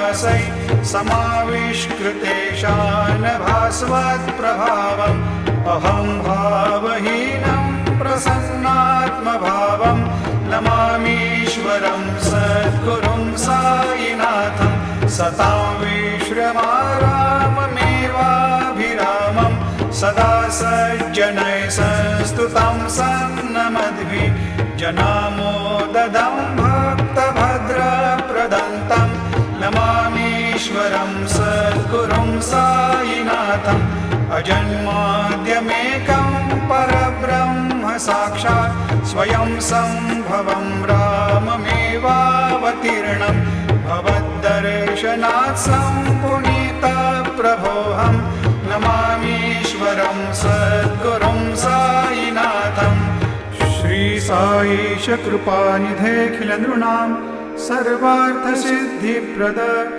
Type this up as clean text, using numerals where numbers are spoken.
भासै समाविष्कृतेशान भास्वत्प्रभावम् अहं भावहीनं प्रसन्नात्मभावं नमामीश्वरं सद्गुरुं साईनाथं सतां विश्रमाराममेवाभिरामं सदा सज्जनैः संस्तुतं सन्नमद्भिः जनामोददं भक्तभद्रप्रदन्तं नमामीश्वरं सद्गुरुं साईनाथम् अजन्माद्यमेकं परब्रह्म साक्षात् स्वयं सम्भवं राममेवावतीर्णं भवद्दर्शनात् सम्पुनीतप्रभोऽहं नमामीश्वरं सद्गुरुं साईनाथं श्री साईश कृपानिधे अखिलनृणां सर्वार्थसिद्धिप्रद